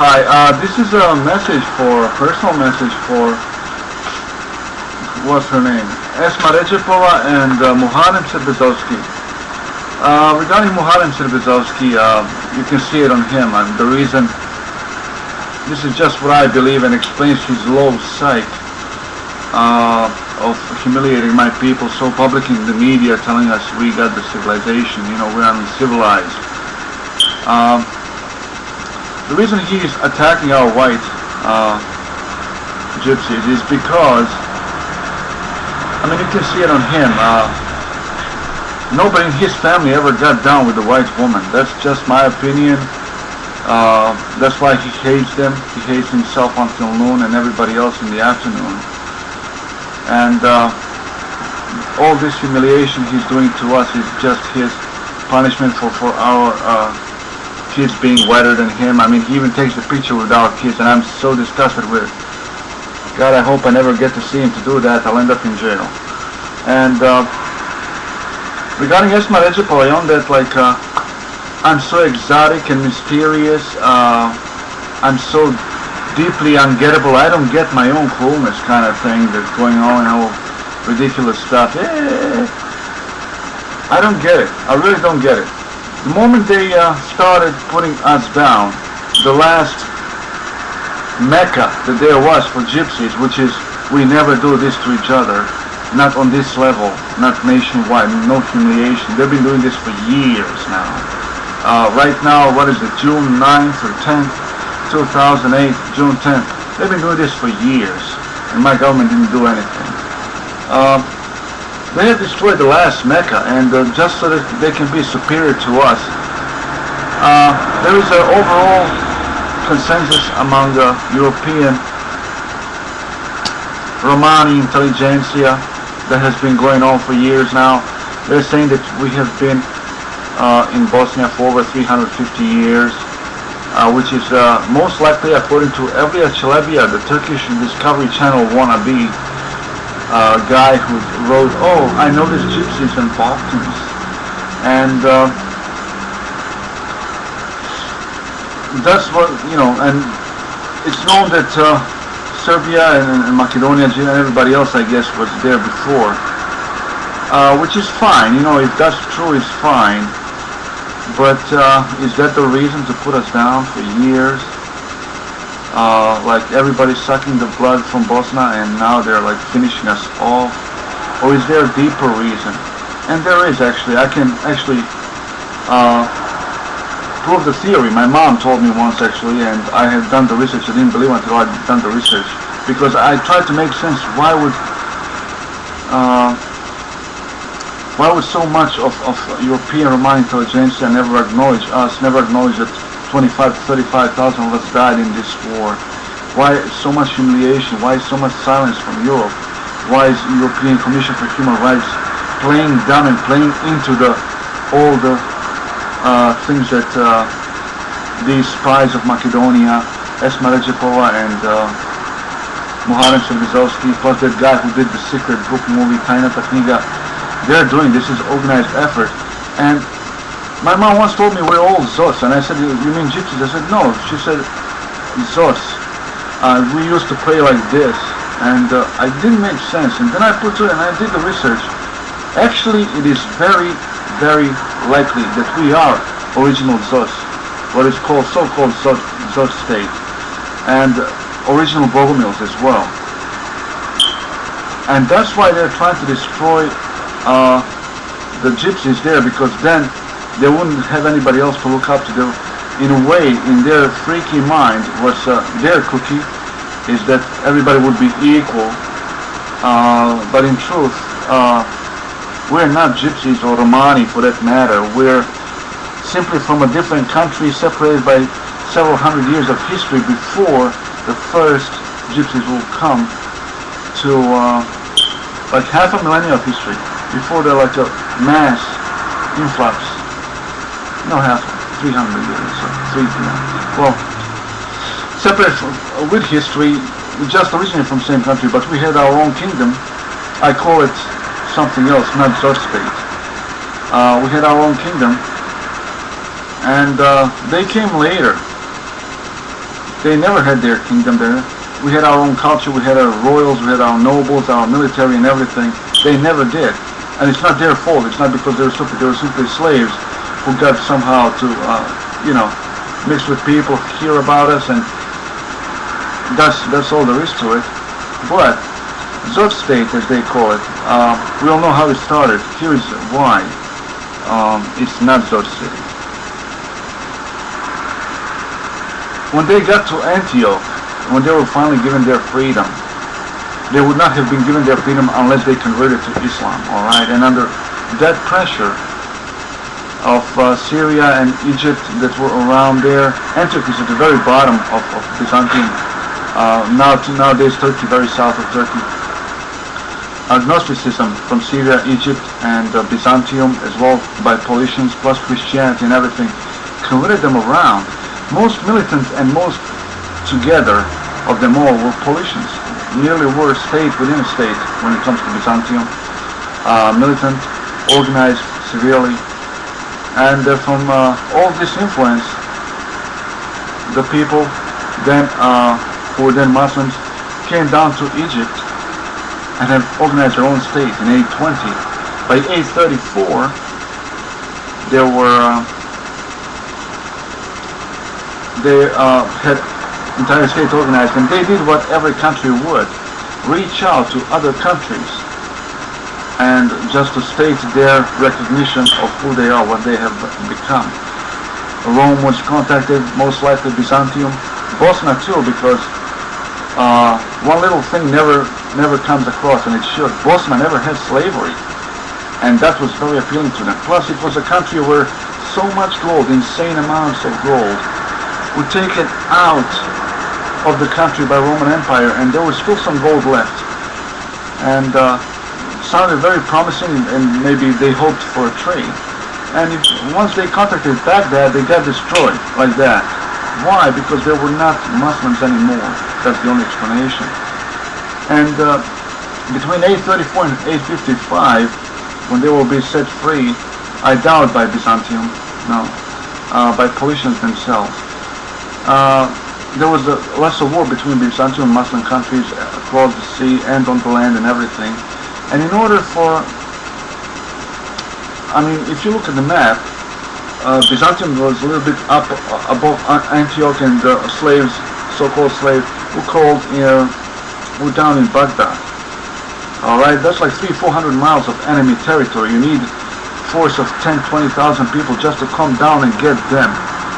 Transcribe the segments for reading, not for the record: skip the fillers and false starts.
Hi, this is a message for, a personal message for, what's her name? Esma Redzepova and Muharem Serbezovski. Regarding Muharem Serbezovski, you can see it on him, and the reason, this is just what I believe and explains his low psyche of humiliating my people so publicly in the media, telling us we got the civilization, you know, we're uncivilized. The reason he's attacking our white gypsies is because, I mean, you can see it on him. Nobody in his family ever got down with the white woman. That's just my opinion. That's why he hates them. He hates himself until noon and everybody else in the afternoon. And all this humiliation he's doing to us is just his punishment for our kids being whiter than him. I mean, he even takes a picture with our kids, and I'm so disgusted with it. God, I hope I never get to see him to do that. I'll end up in jail. And regarding Esma Redzepova, I own that, like, I'm so exotic and mysterious. I'm so deeply ungettable. I don't get my own coolness kind of thing that's going on, all ridiculous stuff. I don't get it. I really don't get it. The moment they started putting us down, the last mecca that there was for gypsies, which is we never do this to each other, not on this level, not nationwide, no humiliation. They've been doing this for years now. Right now, what is it, June 9th or 10th, 2008, June 10th. They've been doing this for years, and my government didn't do anything. They have destroyed the last mecca, and just so that they can be superior to us, there is an overall consensus among the European Romani intelligentsia that has been going on for years now. They're saying that we have been in Bosnia for over 350 years, which is most likely, according to Evliya Çelebiya, the Turkish Discovery Channel wannabe guy who wrote, "Oh, I noticed gypsies and Balkans," and that's what, you know, and it's known that Serbia and Macedonia and everybody else, I guess, was there before, which is fine, you know, if that's true, it's fine, but is that the reason to put us down for years? Like everybody sucking the blood from Bosnia, and now they're like finishing us off? Or is there a deeper reason? And there is, actually. I can actually prove the theory. My mom told me once, actually, and I had done the research. I didn't believe it until I'd done the research, because I tried to make sense. Why would so much of European Romani intelligentsia never acknowledge us, never acknowledge that 25 to 35,000 of us died in this war? Why so much humiliation? Why so much silence from Europe? Why is the European Commission for Human Rights playing dumb and playing into all the things that these spies of Macedonia, Esma Redzepova and Muharem Serbezovski, plus that guy who did the secret book movie Tajnata Knjiga, they're doing this is organized effort. And my mom once told me we're all Zos, and I said, "You mean gypsies?" I said, "No." She said, "Zos. We used to pray like this," and it didn't make sense. And then I put it, and I did the research. Actually, it is very, very likely that we are original Zos, what is called so-called Zos state, and original Bogumils as well. And that's why they're trying to destroy the gypsies there, because then they wouldn't have anybody else to look up to. Them. In a way, in their freaky mind, what's their cookie is that everybody would be equal, but in truth, we're not gypsies or Romani for that matter. We're simply from a different country, separated by several hundred years of history before the first gypsies will come to like half a millennia of history, before they're like a mass influx. No, half, 300 years, so 300. Well, separate with history, we just originated from the same country, but we had our own kingdom. I call it something else, not Zos state. We had our own kingdom, and they came later. They never had their kingdom there. We had our own culture, we had our royals, we had our nobles, our military and everything. They never did. And it's not their fault. It's not because they were stupid. They were simply slaves who got somehow to, mix with people, hear about us, and that's all there is to it. But Zod state, as they call it, we all know how it started. Here is why it's not Zod city. When they got to Antioch, when they were finally given their freedom, they would not have been given their freedom unless they converted to Islam, all right? And under that pressure of Syria and Egypt that were around there, Antioch is at the very bottom of Byzantium, nowadays Turkey, very south of Turkey. Agnosticism from Syria, Egypt, and Byzantium, as well by Paulicians, plus Christianity and everything, converted them around. Most militant and most together of them all were Paulicians. Nearly were a state within a state when it comes to Byzantium. Militant, organized severely, and from all this influence, the people then who were then Muslims came down to Egypt and have organized their own state in 820. By 834, there were they had entire state organized, and they did what every country would: reach out to other countries and just to state their recognition of who they are, what they have become. Rome was contacted, most likely Byzantium, Bosna too, because one little thing never comes across, and it should. Bosna never had slavery, and that was very appealing to them. Plus, it was a country where so much gold, insane amounts of gold, were taken out of the country by Roman Empire, and there was still some gold left, and sounded very promising, and maybe they hoped for a trade. And once they contacted Baghdad, they got destroyed like that. Why? Because they were not Muslims anymore. That's the only explanation. And between 834 and 855, when they will be set free, I doubt by Byzantium, no, by Paulicians themselves. There was less of war between Byzantium and Muslim countries across the sea and on the land and everything. And in order for, if you look at the map, Byzantium was a little bit up above Antioch, and the slaves, so-called slaves, were down in Baghdad. All right, that's like 300-400 miles of enemy territory. You need a force of 10,000-20,000 people just to come down and get them.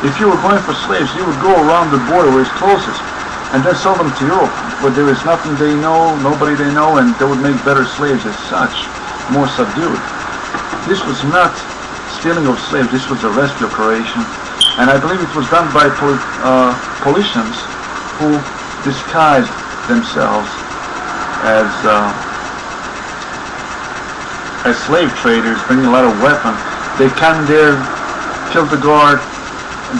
If you were going for slaves, you would go around the border where it's closest, and then sell them to Europe, where there is nothing they know, nobody they know, and they would make better slaves as such, more subdued. This was not stealing of slaves, this was a rescue operation, and I believe it was done by Paulicians who disguised themselves as slave traders, bringing a lot of weapons. They came there, killed the guard,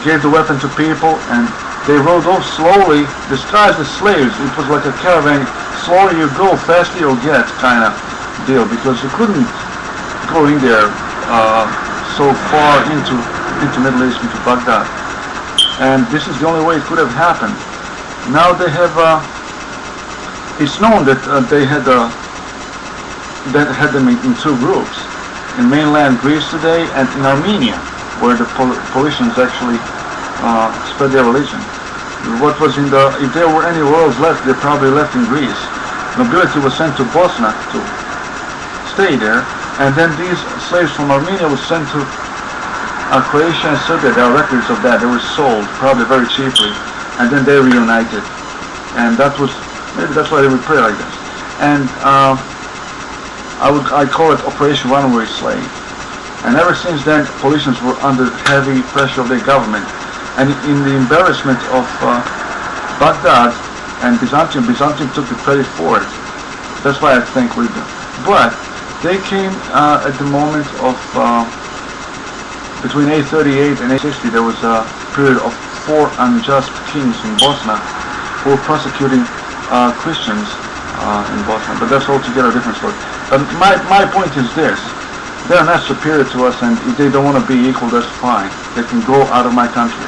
gave the weapon to people, and they rode off slowly, disguised as slaves. It was like a caravan. Slower you go, faster you'll get, kind of deal, because you couldn't go in there so far into Middle East, into Baghdad. And this is the only way it could have happened. Now they have, it's known that they had them in two groups, in mainland Greece today and in Armenia, where the Paulicians actually spread their religion. What was if there were any royals left, they probably left in Greece. Nobility was sent to Bosna to stay there, and then these slaves from Armenia were sent to Croatia and Serbia. There are records of that. They were sold, probably very cheaply, and then they reunited. And that was, maybe that's why they would pray like this. And I call it Operation Runaway Slave. And ever since then, Paulicians were under heavy pressure of their government. And in the embarrassment of Baghdad and Byzantium took the credit for it. That's why I think we do. But they came at the moment of, between 838 and 860, there was a period of 4 unjust kings in Bosna who were prosecuting Christians in Bosna. But that's altogether a different story. But my point is this. They're not superior to us, and if they don't want to be equal, that's fine. They can go out of my country.